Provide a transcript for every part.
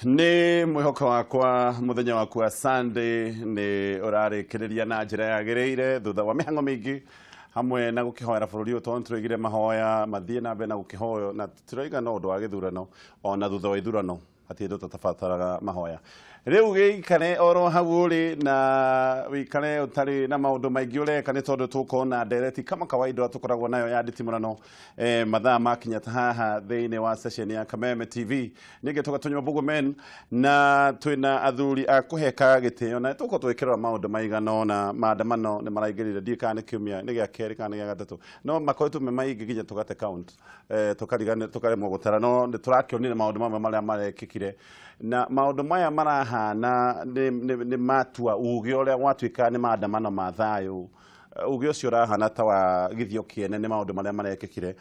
Ni mwihoko wakwa muthenya waku wa Sunday ni urarikiria na njira yagireire thutha wa mihango mingi hamwe na gukihoera bururi utondu turigire mahoya mathie na mbere na gukihoyo na turiga no undu wa githurano ona thutha wa ithurano atindu tutabataraga mahoya riu gikare oro hau uri na wikare utari na maundu maingi ureka ni tondu tukona ndereti kama kawaida tukoragwo nayo ya nditimurano mathaa makinya haha thiini wa session ya Kameme TV ninge tugatunywa bugu men na twina athuri akuheka gitio na tuko twikirwa maundu maigano na maandamano ni maraigirire ndikane kiumia ni gya keri kana gya gatatu no makoitu me maigi ginya tugate count tukarigane tukaremwo gutara no turakionire maundu mamwe maria marekikire na maundu maya marahana ni matua ugi uria gwatuika ni maandamano ma thayu ugi ucio urahana ta wa githio kiene ni maundu maria marekikire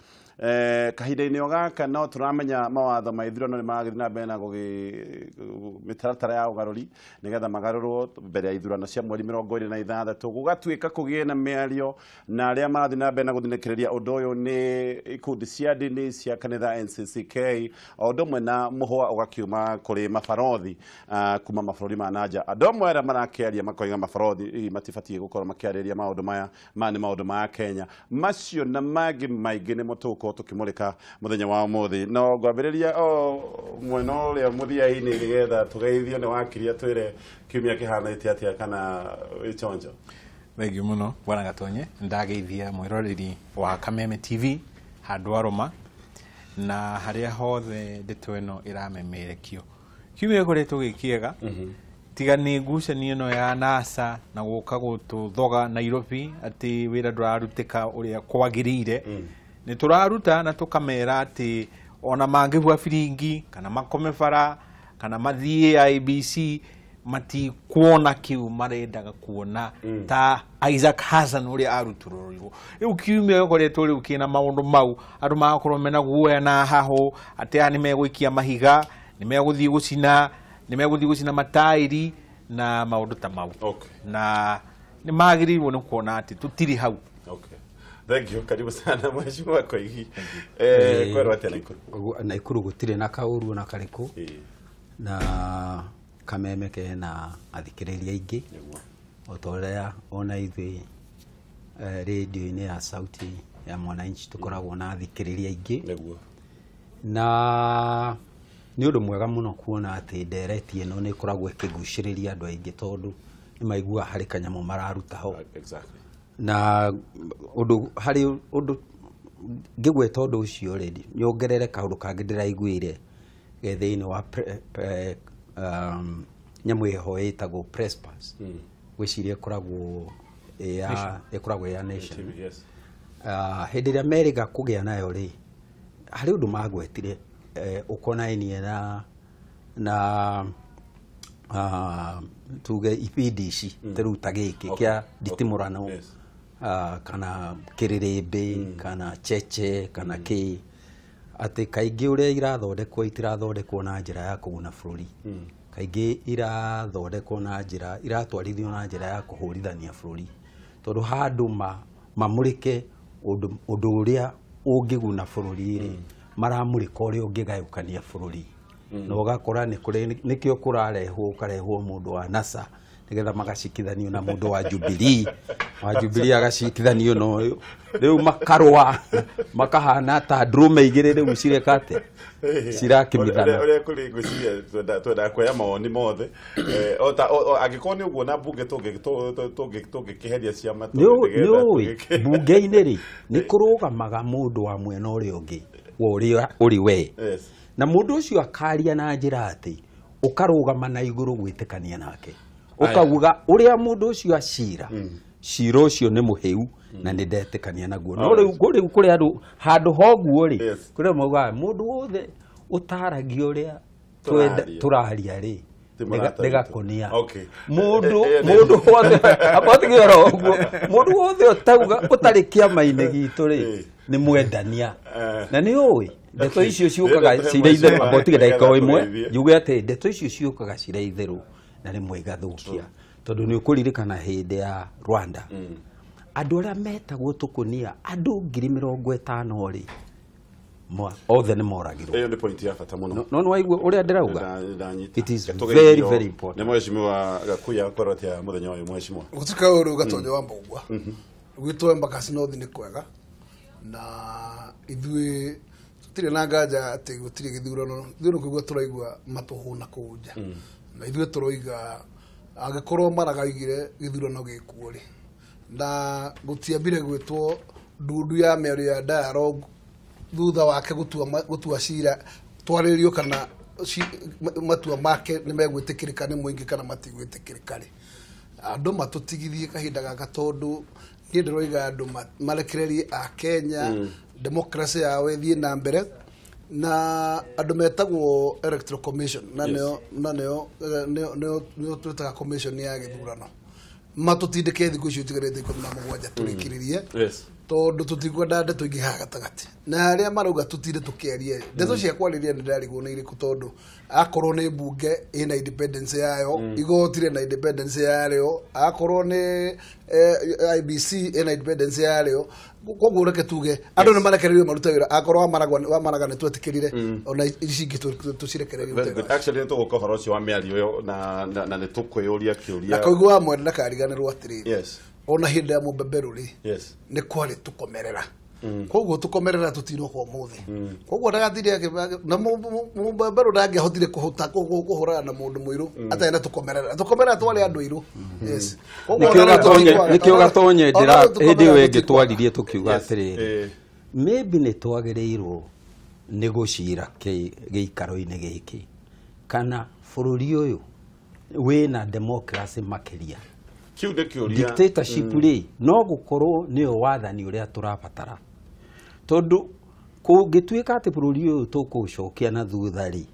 kahinda-ini ogaka no turamenya mawatho ma ithurano ni maragithi na mbere na mitaratara ya ugaruri nigetha magarurwo mbere ya ithurano cia mweri 26 gugatuika kugie na miario na aria marathi na mbere na guthinikiria undu uyu ni ikundi cia ndini cia kanitha NCCK undu mwe na muhwa ugakiuma kuri mabarothi kuma mabururi ma nanja andu amwe aria marakiaria makoiga mabarothi matibatie gukorwo makiariria maundu maya ni maundu ma Kenya macio na magi maingi ni mutuko tukimurika muthenya wa umuthi no ngwambiriria mweno ria muthia-ini nigetha tugeithio ni wakiria twire kiumia kihanite atia kana wichonjo Thengiũ muno bwana Gatonye ndageithia mwiroreri wa Kameme TV handu aroma na haria hothe ndeto ino iramemerekio kiumia koretwo gikiega tiga ni ngucanio ino ya NASA na guka gututhoga Nairobi ati wira ndurarutika uria kwagirire ni turaruta na tukamera ati ona mangivwa firingi kana makome bara kana mathie IBC mati kuona kiu marendaga kuona ta Isaac Hassan uria arutururirwo riu kiumia gokoretwo riu kina maundu mau andu magakorwo mena guoya na haho ati ani megwikia mahiga ni meguthii gucina matairi na maundu ta mau na ni magirirwo ni kuona ati tutiri hau. Thank you, karibu sana mheshimiwa Koigi. Kwa rwate Naikuru gutire na kauru na kariku na Kameme ke na athikiriria ingi otorea ona ithi radio-ini ya sauti ya mwananchi tukoragwo na athikiriria ingi na ni undu mwega muno kuona ati ndereti ino ni ikoragwo ikiguciriria andu aingi tondu ni maigua hari kanyamu mararuta ho na undu ngigweta undu ucio already nyongerere kaundu kangi ndiraiguire gethe-ini wa nyamu iho itagwo press pass gwiciria ikoragwo ya nation hindi ria meriga kugia nayo ri hari undu magwetire ukonainie na tuge IPDC teruta giki kia nditimurano kana kirirembe kana cheche kana ki ati kaingi uria irathondekwo na njira ya kuguna bururi kaingi irathondekwo na njira iratwarithio na njira ya kuhurithania bururi tondu handu mamurike undu uria ungiguna bururi ri maramurika uria ungigayukania bururi no gakora nikio kurarehwo mundu wa NASA nigetha magacikithanio na mundu wa Jubilee agacikithanio no riu makarwa makahana ta ndrume igire riu cirekate cirakimithana uria kuri guciria twenda kuya mawoni mothe agikoni uguo na bunge tungikiheria ciama bunge-ini ri ni kurugamaga mundu wa mwena uria ungi uria uri we na mundu ucio akaria na njira ati ukarugama na iguru gwitikania nake ukauga uria mundu ucio acira cira ucio ni muhiu na ni ndetikania naguo no riu kuri andu handu hoguo ri kuri mauga mundu wothe utaragio uria turaria ri ndigakonia mundu wothe apotigiro uguo mundu wothe utauga utari kiama-ini gitu ri ni mwendania na ni oi ndeto icio ciukaga cira itheru apotige ndaika imwe yuge ati ndeto icio ciukaga cira itheru na rimwe igathukia tondu ni ukuririkana hindi ya Rwanda andu aria metagwo tukunia andu 50,000 ri othe nĩ moragirwo. Iyo nĩ point ya bata mũno. No nĩ waigua ũrĩa ndĩrauga. It is very important. Nĩ mheshimiwa Gakuya korwo tia mũthenya ũyũ mheshimiwa. Gutika ũrũ gatonyo wa mbugwa. Gwitũ Embakasi North nĩ kwega na ithuĩ tutirĩ na nganja atĩ gũtirĩ gĩthurano. Ithuĩ kũigua tũraigua matũhũna kũnja. Na ithuĩ tũroiga angĩkorwo maragaigire gĩthurano gĩkuo rĩ. Na gũtiambire gwĩtwo ndundu ya mĩario ya dialogue thutha wake gũtua cira twarĩrio kana matua make nĩ megwĩtĩkĩrĩka nĩ mũingĩ kana matigwĩtĩkĩrĩka rĩ. Andũ matũtigithie kahinda gaka tondũ niĩ ndĩroiga andũ marekererie a Kenya democracy yao ĩthiĩ na mbere na andũ metagwo electoral commission na nĩo twĩtaga commission ya gĩthurano matũtindĩke thikũ icio itigarĩte 17 tũrĩkĩrĩrie tondũ tũtikwenda ndeto ingĩ haha gatagatĩ na arĩa marauga tutire tũkĩarie ndeto cia kwarĩria nĩ ndarigwo nĩ irĩkũ tondũ akorwo nĩ mbunge ĩna independence yayo igotire na independence yayo akorwo nĩ IBC ĩna independence yayo koguo reke tuge andũ nĩ marekererio maruta wĩra akorwo wamaraga nĩ twetĩkĩrire ona ici ingĩ tũcirekererio actually tũgũka ũhoro ũcio wa mĩario ĩyo na nĩ tũkwĩyũria kĩũria na koiguo wa mwene ndakariganĩrwo atĩrĩ yes ona hĩndĩ ya mũmbeberu rĩ yes nĩ kwarĩ tũkomerera koguo tũkomerera tũtirokwo mũthĩ koguo ndagatire na mũmbeberu ndangĩahotire kũhũrana na mũndũ mũirũ atarĩ na tũkomerera twarĩ andũ airũ yes nĩkĩo gatonye ndĩra hĩndĩ ĩyo ĩngĩ twaririe tũkiuga atĩrĩrĩ maybe nĩ twagĩrĩirwo nĩ gũcira gĩikaro-inĩ gĩkĩ kana bũrũri ũyũ wĩna democracy makĩria dictatorship rĩ no gũkorwo nĩyo wathani ũrĩa tũrabatara tondũ kũngĩtuĩka atĩ bũrũri ũyũ tũkũũcokia na thutha rĩ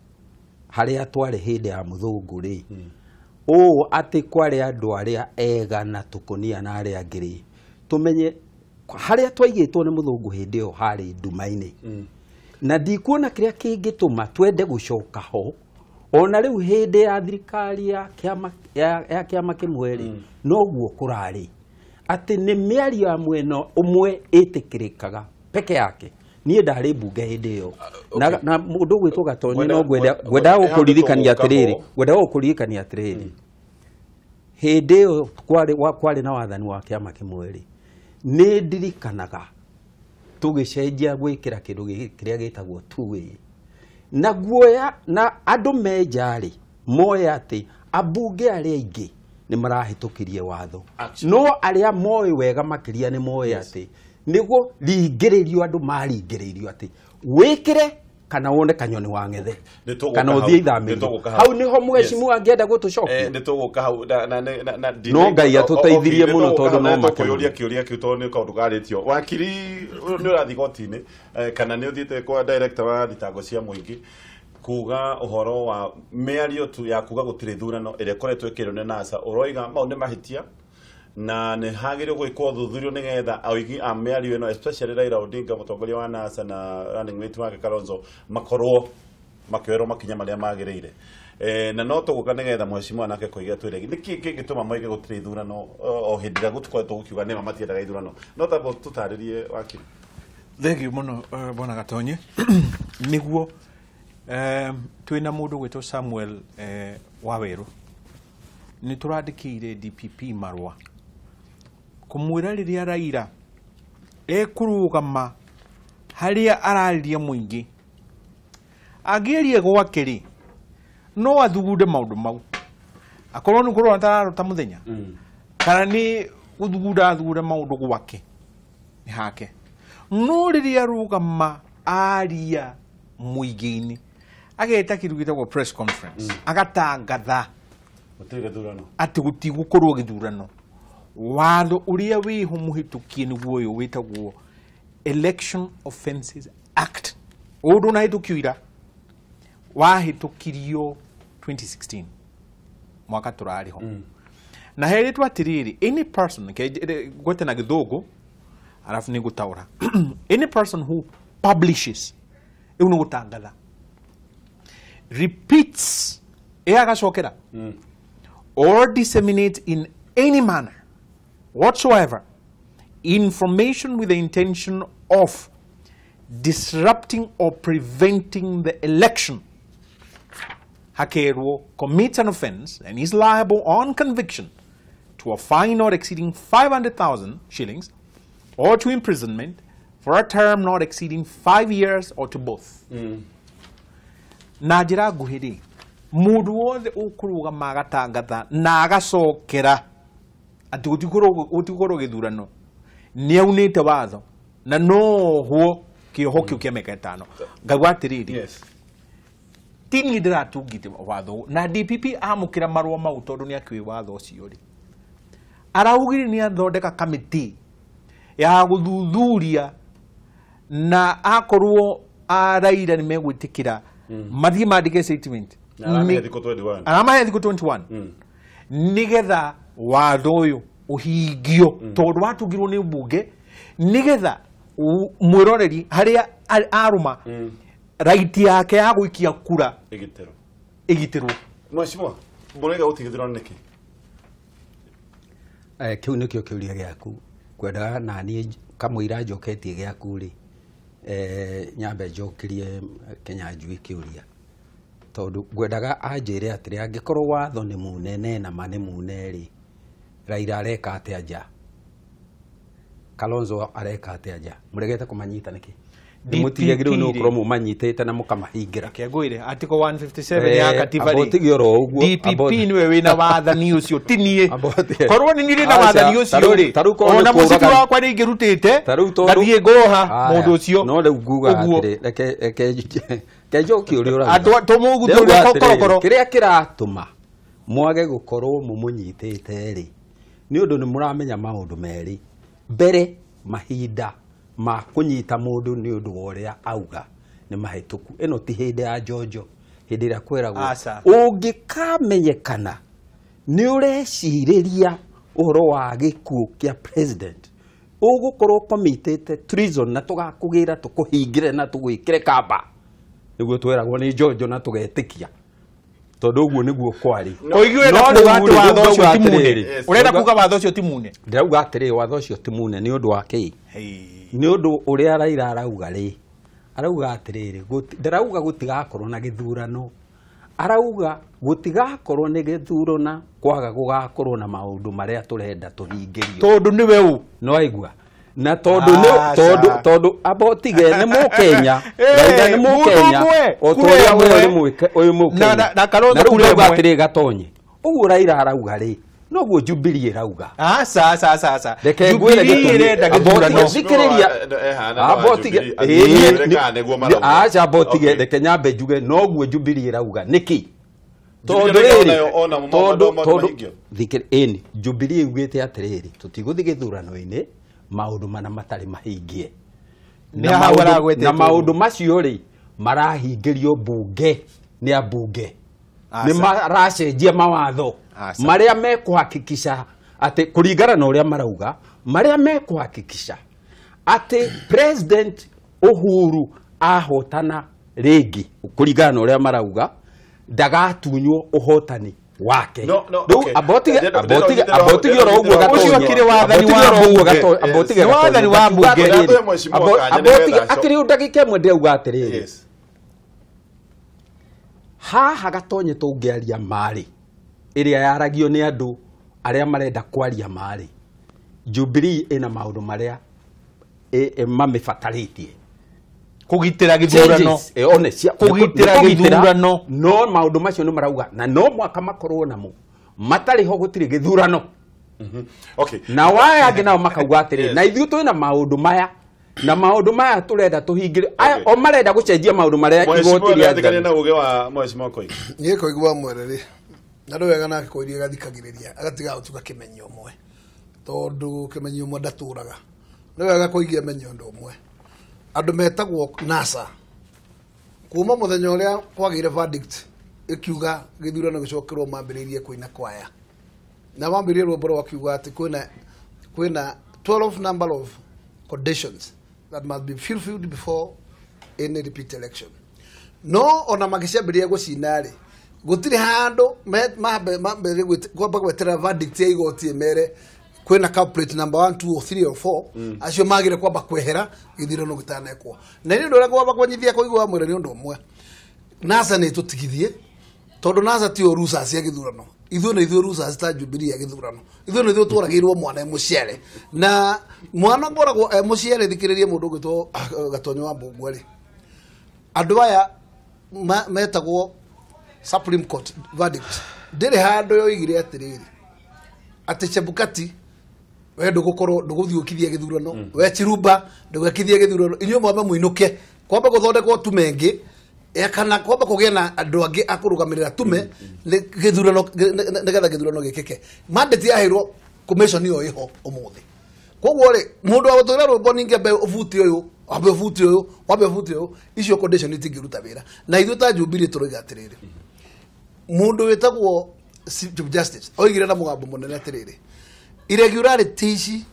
harĩa twarĩ hĩndĩ ya mũthũngũ rĩ ũũ atĩ kwarĩ andũ arĩa ega na tũkonia na arĩa angĩ rĩ tũmenye harĩa twaigĩtwo nĩ mũthũngũ hĩndĩ ĩyo harĩ nduma-inĩ na ndikuona kĩrĩa kĩngĩtũma twende gũcoka ho ona rĩu hĩndĩ ya thirikari ya kĩama kĩmwe rĩ noguo kũrarĩ atĩ nĩ mĩario ya mwena ũmwe ĩtĩkĩrĩkaga peke yake niĩ ndarĩ mbunge hĩndĩ ĩyo na mũndũ gwĩtwo Gatonye no ngwendaga gũkũririkania atĩrĩrĩ hĩndĩ ĩyo kwarĩ na wathani wa kĩama kĩmwe rĩ nĩ ndirikanaga tũgĩcenjia gwĩkĩra kĩndũ kĩrĩa gĩtagwo two-way na guoya na andũ menjarĩ moe atĩ ambunge arĩa aingĩ nĩ marahĩtũkirie watho no arĩa moe wega makĩria nĩ moe atĩ nĩguo ringĩrĩrio andũ maringĩrĩrio atĩ wĩkĩre kana wone kanyoni wa ng'ethe kana ũthiĩ ithamĩrio hau nĩho mheshimiwa angĩenda gũtũcokia nĩ tũgũka hau no Ngai atũteithirie mũno tondũ no makĩũria kĩũria kĩu tondũ nĩ kaũndũ garĩtio wakiri nĩ ũrathiĩ goti-inĩ kana nĩ ũthiĩte kwa director wa thitango cia mũingĩ kuga ũhoro wa mĩario tu ya kuga gũtirĩ thurano ĩrĩa ĩkoretwo ĩkĩrwo nĩ NASA ũroiga mau nĩ mahĩtia na nĩ hagĩrĩirwo gwĩkwo ũthuthuria nĩgetha aigi a mĩario ĩno especially Raila Odinga mũtongoria wa NASA na running mate wake Kalonzo makorwo makĩoerwo makinya marĩa magĩrĩire na no tũgũka nĩgetha mheshimiwa nake koiga twĩregi nĩkĩ kĩngĩtũma moige gũtirĩ ithurano o hĩndĩ ĩrĩa gũtũkoretwo gũkiuga nĩma matiendaga ithurano no tabo tũtarĩrie wakiri thengiũ mũno bona Gatonye nĩguo twĩna mũndũ gwĩtwo Samuel Waweru nĩ tũrandĩkĩire DPP marũa kũmwĩra rĩrĩa Raila ekũrũgama harĩa ararĩria mũingĩ angĩerie gwake rĩ no athugunde maũndũ mau akorwo nĩ kũrora atararuta mũthenya kana nĩ gũthugunda maũndũ gwake nĩ hake no rĩrĩa arũgama aria mũingĩ-inĩ ageta kĩndũ gĩtagwo press conference agatangatha atĩ gũtigũkorwo gĩthurano watho ũrĩa wĩho mũhĩtũkie nĩguo ũyũ wĩtagwo Election Offences Act ũndũ ũnahĩtũkio ira wahĩtũkirio 2016 mwaka tũrarĩ ho na herĩtwo atĩrĩrĩ any person gwete na gĩthũngũ arabu nĩ gũtaũra any person who publishes ĩu nĩ gũtangatha repeats agacokera or disseminate in any manner whatsoever information with the intention of disrupting or preventing the election hakerwo commits an offence and is liable on conviction to a fine not exceeding 500,000 shillings or to imprisonment for a term not exceeding 5 years or to both. Na njira nguhiri mundu wothe ukuruga magatangatha na agacokera ati gutikorwo githurano ni aunite watho na noho kioho kiu kia meka etano ngagwa atiriri tini ndiratungite watho na DPP amukira marua mau tondu ni akwi watho ucio ri araugire ni athondeka committee ya guthuthuria na akorwo araira ni megwitikira mathie mandike statement aramahe thiko 21 nigetha watho uyu uhingio tondu watungirwo ni mbunge nigetha mwiroreri haria aruma right yake ya gwikia kura igitirwo mwashimwa mbonega utigithirwo niki kiu nikio kiuria giaku kwenda nani kamwira njoketie giaku ri nyambe njokirie Kenya njui kiuria tondu ngwendaga anjire atiri angikorwo watho ni munene na mane muneri Raila areka atia nja Kalonzo areka atia nja muregete kumanyita niki mutigagirwo no kro mumanyitete na mukamahingira kegwire article 157 ya katiba ri DPP niwe wina wathani ucio tinie korwo ni nire na wathani ucio ri ona muciki wakwa ri ngirutite gathie ngoha mundu ucio no riu nguga atiri reke njoki uri ura andu tumugu turi kokorokoro kiria kiratuma mwage gukorwo mumunyitite ri ni undu ni muramenya maundu meri mbere mahinda ma kunyita mundu ni undu woria auga ni mahituku eno ti hindi ya njonjo hindi ria kweragwo ungikamenyekana ni ureciriria uhoro wa gikuo kia president ugukorwo committed treason na tugakugira tukuhingire na tugwikire kamba niguo tweragwo ni njonjo na tugetikia tondu uguo niguo kwari oigwe na kuga watho ucio timune urenda kuga watho ucio timune ndirauga atiri watho ucio timune ni undu wa kii ni undu uria Raila arauga ri arauga atiriri ndirauga gutigakorwo na githurano arauga gutigakorwo ni githurana kwaga gugakorwo na maundu maria turenda tuhingirio tondu niwe u no aigua na tondu abotige ni mukenya Raila ni mukenya otoria we mwike uyu mukenya na Kalonzo kuria atiri gatonye uguo Raila arauga ri noguo Jubilee rauga sa Jubilee irenda githurano thikiriria abotige abotige reke nyambe njuge noguo Jubilee rauga niki tondu thikiri Jubilee igwite atiriri tutiguthi githurano-ini maundu mana matari mahingie na maundu macio ri marahingirio bunge ni abunge ni maracenjia mawatho maria mekuhakikisha ati kuringana na uria marauga maria mekuhakikisha ati president Uhuru ahotana ringi kuringana na uria marauga ndagatunywo uhotani wake abotige ro uguo gatonye kire wathani wa mbunge abotige akiri ndagika imwe ndauga atiriri haha gatonye tungiaria mari iria yaragio ni andu aria marenda kwaria mari Jubilee ina maundu maria mamifataritie kugitira githurano kugitira githurano no maundu macio ni marauga na no mwaka makorwo namo matari ho gutire githurano okay na waya nginao makauga atiri na ithuĩ twina maundu maya na maundu maya turenda tuhingire o marenda gucenjia maundu maria igoti ria thikania na uge wa mweshimo koi nie koigwa mwereri na ndwega na koirie gathikagiriria agatiga utuka kimenyo mwe tondu kimenyo mwe ndaturaga ndwega koigia menyo ndo mwe andu metagwo NASA kuma muthenya uria kwagire verdict ikiuga githurano gicokerwo mambiririe kuina kwaya na mambiririe rwimbo rwakiuga ati kwina 12 number of conditions that must be fulfilled before any repeat election no ona magiciambiria gucinari gutire handu mambe gwetera verdict ya igoti mere kwina culprit number 1 2 or 3 or 4 acio magire kwamba kwehera githurano gitanekwo na ni ndora kwamba kwanyithia kuigwa mwire ni undu umwe NASA ni tutigithie tondu NASA ti o rusa cia githurano ithuo rusa sta Jubilee ya githurano ithuo twaragirwo mwana muciare na mwana ngoragwo muciare thikiririe mundu gwitwo Gatonyo wa Mbugwari andu aya metagwo Supreme Court verdict ndire handu yo igire atiriri ati Chebukati we nduguthiukithia githurano we Chirumba ndugakithia githurano inyo mwame muinuke kwamba guthondekwo tumengi kana kwamba kugia na andu angi akurugamirira tume githurano nigetha githurano gikike mandate yahirwo commission yo iho umuthi koguo ri mundu wa gutura rwimbo ninge be ubuti uyu wabe ubuti uyu icio condition itingiruta wira na ithu ta Jubilee turiga atiriri mundu wetagwo Chief Justice oigire na mugambo munene atiriri irregularity ici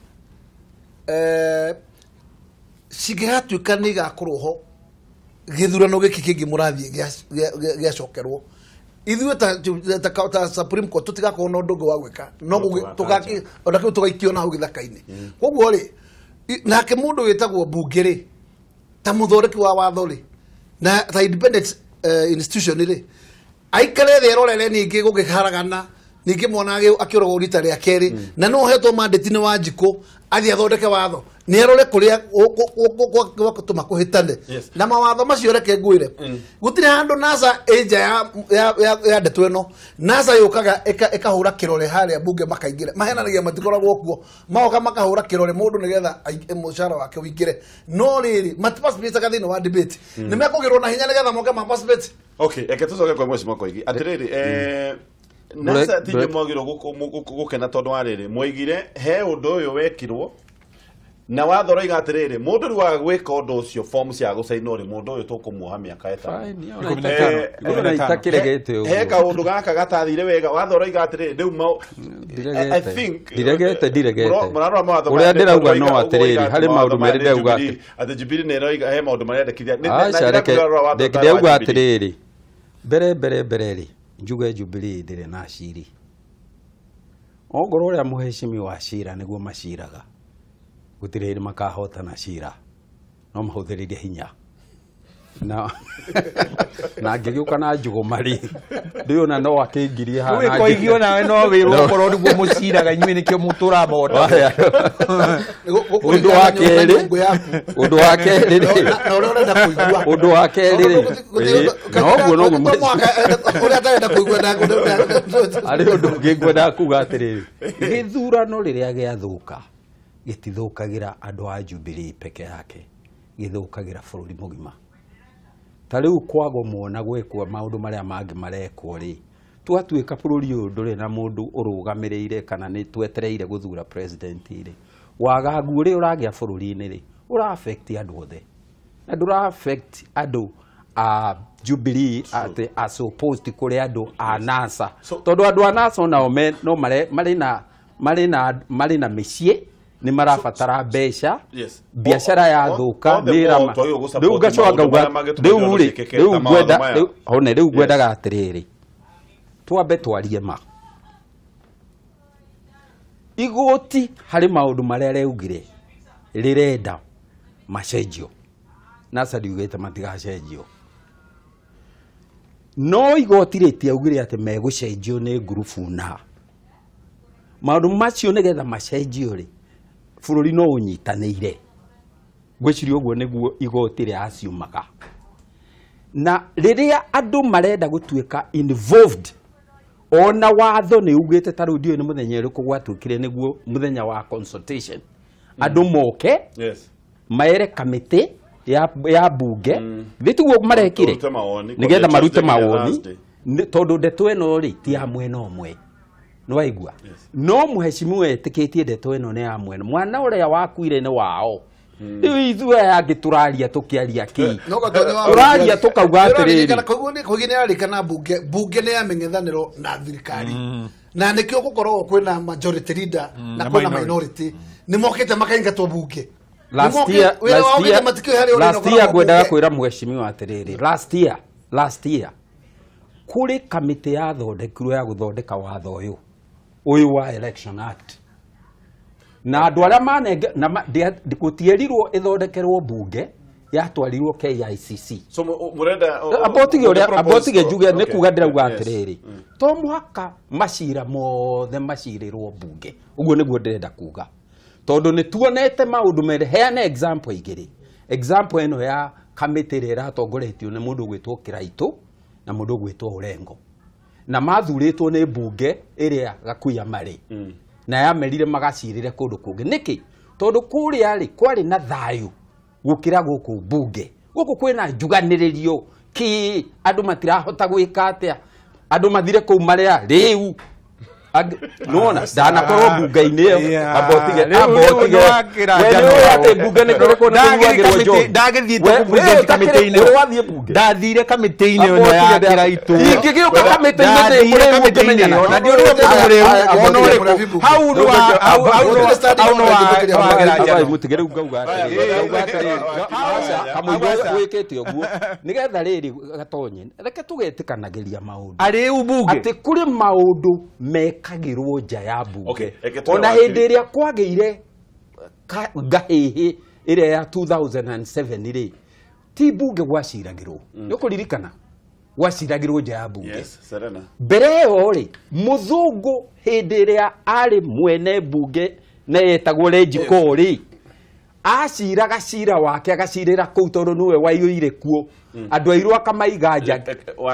cingĩgatuĩka nĩ igakorwo gĩthurano gĩkĩ kĩngĩ mũrathiĩ gĩacokerwo ithuĩ ta Supreme Court tũtigakorwo na ũndũ ũngĩ wa gwĩka no ona kĩu tũgaikio na hau gĩthaka-inĩ koguo rĩ nake mũndũ wĩtagwo mbunge rĩ ta mũthondeki wa watho rĩ na ta independent institution rĩ aikare thĩ erorere ningĩ gũgĩkaragana ningĩ mwana akĩoragwo rita rĩa kerĩ na no hetwo mandate nĩ Wanjikũ athie athondeke watho nĩ erore kũrĩa gũtũma kũhĩtane na mawatho macio reke ngwĩre gũtirĩ handũ NASA ĩnja ya ndeto ĩno NASA yũkaga ĩkahũra kĩrore harĩa mbunge makaingĩra mahenanagia matikoragwo kuo maoka makahũra kĩrore mũndũ nĩgetha mũcara wake wĩingĩre no rĩrĩ matiparticipate thĩinĩ wa debate nĩ mekũgĩrwo na hinya nĩgetha moke maparticipate okay eke tucoke kwa Mheshimiwa Koigi atirĩrĩ NASA tinye mwagiro gukena tondu wariri mwaigire he undu uyu wekirwo na wathora igatiriri mundu ri wa gwika undu ucio form cia gucaina ri mundu uyu tukumuoha miaka etano he ka undu gaka gatathire wega wathora igatiriri riu I think diregete uria ndirauga no atiriri hari maundu meri ndauga ati Jubilee ne roiga he maundu marendekithia ndauga atiriri mbere ri njuge Jubilee ndire na ciri ongoro uria muheshimi wa cira niguo maciraga gutiriri makahotana cira no mahuthiririe hinya na ngigiuka na njugo mari ndiona no akingirie hana we koigio nawe no wirwo korwo niguo muciraga inyuĩ nikio mutura moto undu wake riri no uria ndarenda kuigua na ari undu ngingwenda kuga atiriri githurano riria giathuka gitithukagira andu a Jubilee peke yake githukagira bururi mugima tariu kwago muona gwekwa maundu maria mangi marekwo ri twatuika bururi uyu nduri na mundu urugamirire kana ni twetereire guthura president ri wagagu uri uragia bururi-ini ri ura affect andu othe na ndura affect andu a Jubilee ati as opposed kuri andu a NASA tondu andu a NASA nao no mari na micii ni marabatara mbeca biashara ya thuka nira riu gacoka ngauga riu ngwendaga atiriri twambe twarie ma igoti hari maundu maria reugire rirenda macenjio NASA ndiugite matigacenjio no igoti ritiaugire ati megucenjio ni ngurubu na maundu macio nigetha macenjio ri bururi no unyitanĩire gwĩciria ũguo nĩguo igoti rĩa aciumaga na rĩrĩa andũ marenda gũtuĩka involved ona watho nĩ ugĩte ta rĩu ndiũĩ nĩ mũthenya ũrĩkũ gwatuĩkire nĩguo mũthenya wa consultation andũ moke maere kamĩtĩ ya mbunge thĩtiguo marekire nĩgetha marute mawoni tondũ ndeto ĩno rĩ ti ya mwena ũmwe nwaigua no muheshimiwa etikitie ndeto ino ne amwe mwana uria wakuire ne wao riu ithuĩ yangi turaria tukiaria ki turaria tukauga atiriri koguo ni arikana bunge ni ameng'ethanĩro na thirikari na nikio gukorwo kwina majority leader na kwina minority ni mokete makaingatwo bunge last year ngwendaga kwira muheshimiwa atiriri last year kuri kamite ya thondekirwo ya guthondeka watho uyu wa Election Act na andå arä a manenge gutierirwo ithondekerwo mbunge yatwarirwo KICC So murenda abotige njuge nä kuga ndärauga atä rä rä to må haka macira mothe macirirwo mbunge å guo nä guo ndärenda kuga tondå nä tuonete maå ndå merä heane example igä rä example ĩno ya kamĩtĩ ĩrĩa ĩratongoretio nĩ mũndũ ũgwĩtwo Kĩraitũ na mũndũ ũgwĩtwo Orengo na mathurĩtwo nĩ mbunge ĩrĩa Gakuya marĩ na yamerire magacirĩre kũndũ kũngĩ nĩkĩ tondũ kũrĩa rĩ kwarĩ na thayũ gũkĩra gũkũ mbunge gũkũ kwĩna njuganĩrĩrio ki andũ matirahota gwĩka atĩa andũ mathire kũu marĩa rĩu nona ndanakorwo mbunge-inĩ ĩyo abotige wewe ate mbunge nĩ kũrĩ kũndũ kũruagĩrwo njohi ndagĩthiĩte mbunge kamĩtĩ-inĩ wathiĩ mbunge ndathire kamĩtĩ-inĩ ĩno ya Kĩraitũ ingĩgĩũka kamĩtĩ-inĩ mũrĩu ũkĩmenyana na ndio wona ũrĩkũ hau no mutigere ngauga kamũira wĩkĩte ũguo nĩgetha rĩrĩ gatonye reke tũgetĩkanagĩria maũndũ arĩ mbunge atĩ kũrĩ maũndũ mekagĩrwo nja ya mbunge ona hĩndĩ ĩrĩa kwagĩire ngahĩhĩ ĩrĩa ya 2007 rĩ ti mbunge gwaciragĩrwo nĩ kũririkana gwaciragĩrwo nja ya mbunge mbere ĩyo rĩ mũthũngũ hĩndĩ ĩrĩa arĩ mwene mbunge na yetagwo Renjiko rĩ aciraga cira wake agacirĩra kũu tondũ nĩwe waiyũire kuo andũ airũ akamaiga nja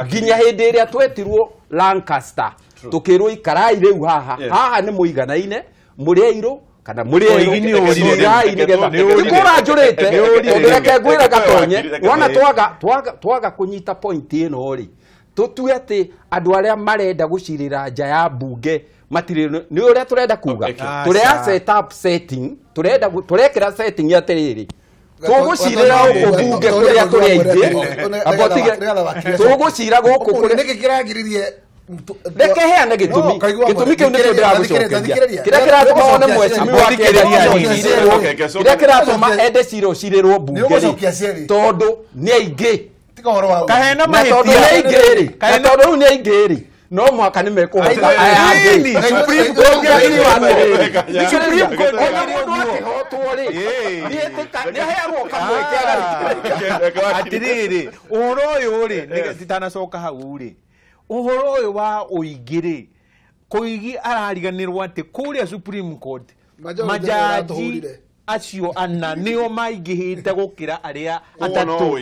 nginya hĩndĩ ĩrĩa twetirwo Lancaster tukirwo ikarai riu haha ni muiganaine muri airũ kana muri airũ nigetha nikura njurite reke ngwira gatonye wana twaga kunyita point ĩno ri tutue ati andu aria marenda gucirira nja ya mbunge matire ni uria turenda kuga turea set up setting turenda turekira setting ya teriri tugucirira guku mbunge kuria turi aingĩ abotige tugucira guku kuria niki kiragiririe reke heane gĩtũmi kĩu nĩkĩo ndĩragũcokeria kĩrĩa kĩratũma one mwecimiwa kĩrĩa kĩratũma ende cira ũcirĩrwo mbunge tondũ nĩ aingĩ kahena tondũ nĩ aingĩ rĩ tondũ rĩu nĩ aingĩ rĩ no mũhaka nĩ mekũhota aya angĩ Supreme Court akĩhotwo rĩ nĩ aheagwo kamweke atĩrĩrĩ ũhoro ũyũ rĩ titanacoka hau rĩ ũhoro ũyũ wa ũingĩ Koigi arariganĩrwo atĩ kũrĩa Supreme Court majaji acio ana nĩo maingĩhĩte gũkĩra arĩa atatũ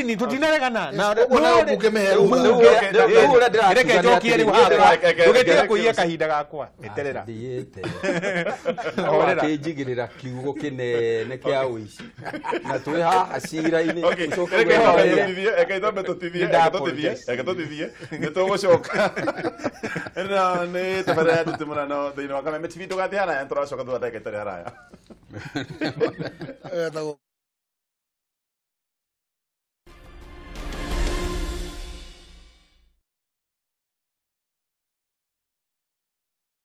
ni tutinaregana na reke njokie rĩu hakwa ndũgetige kũiya kahinda gakwa eterera akĩnjigĩrĩra kiugo kĩnene kĩa ũici na twĩ haha cira-inĩ reke tũtithie nĩ tũgũcoka na nĩ tabarĩra ya tũtĩmũrano thĩinĩ wa Kameme TV tũgathiĩ haraya tũracoka tũgateketere haraya